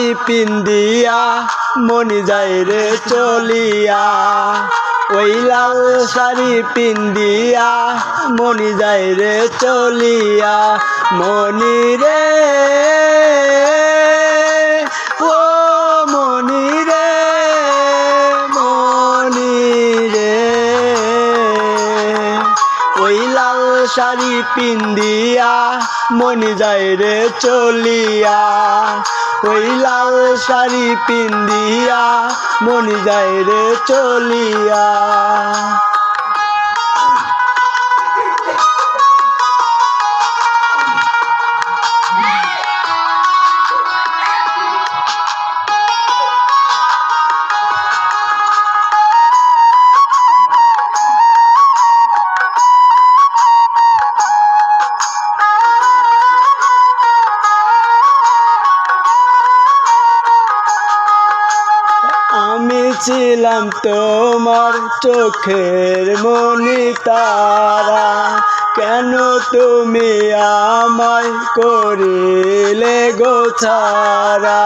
শাড়ি পিন্দিয়া মনি যায় রে চলিয়া, ওই লাল শাড়ি পিন্দিয়া মনি যায় রে চলিয়া। মনি রে ও মনি রে মনি রে, ওই লাল শাড়ি পিন্দিয়া মনি যায় রে চলিয়া, ওই লাল শাড়ি পিন্দিয়া মনি যায় রে চলিয়া। আমি ছিলাম তোমার চোখের মনি তারা, কেন তুমি আমায় করিলে গো ছাড়া।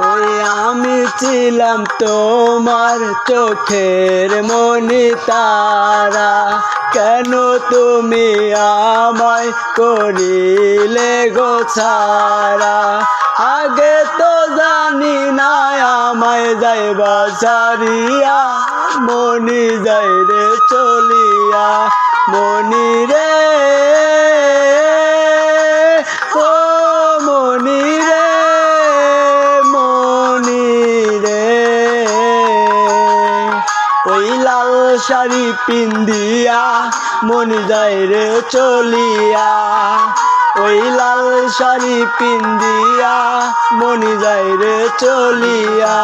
ওই আমি ছিলাম তোমার চোখের মনি তারা, কেন তুমি আমায় করিলে গো ছাড়া। আগে তো জানি না আমায় যাইবা ছাড়িয়া, মনি যাই রে চলিয়া। মনি রে ও মনি রে মনি রে, ওই লাল শাড়ি পিন্দিয়া মনি যায় রে চলিয়া, ওই লাল শাড়ি পিন্দিয়া মনি যায় রে চলিয়া।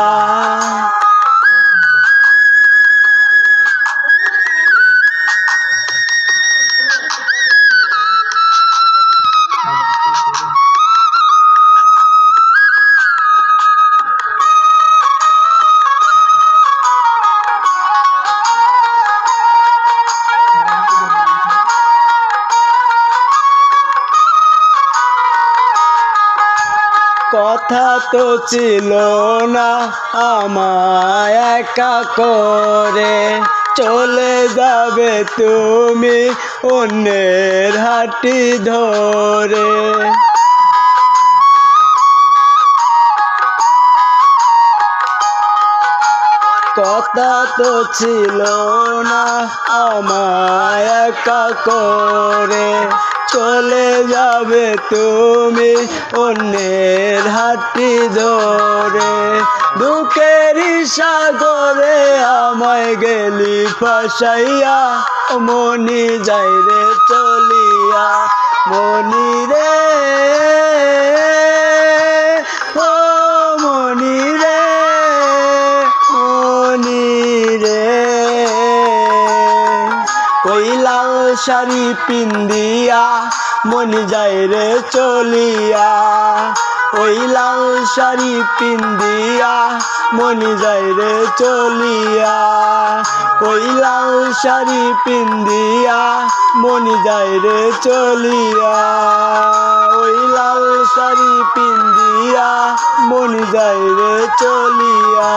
কথা তো ছিল না আমায় একা করে, চলে যাবে তুমি অন্যের হাঁটি ধরে। কথা তো ছিল না আমায় একা করে, চলে যাবে তুমি অন্যের হাতটি ধরে। দুঃখের সাগরে আমায় গেলি ফাঁসাইয়া, মনি যায় রে চলিয়া। মনি রে ও মনি রে মনি রে, ওই লাল শাড়ি পিন্দিয়া মনি যায় রে চলিয়া, ওই লাল শাড়ি পিন্দিয়া মনি যায় রে চলিয়া, ওই লাল শাড়ি পিন্দিয়া মনি যায় রে চলিয়া, ওই লাল শাড়ি পিন্দিয়া মনি যায় রে চলিয়া।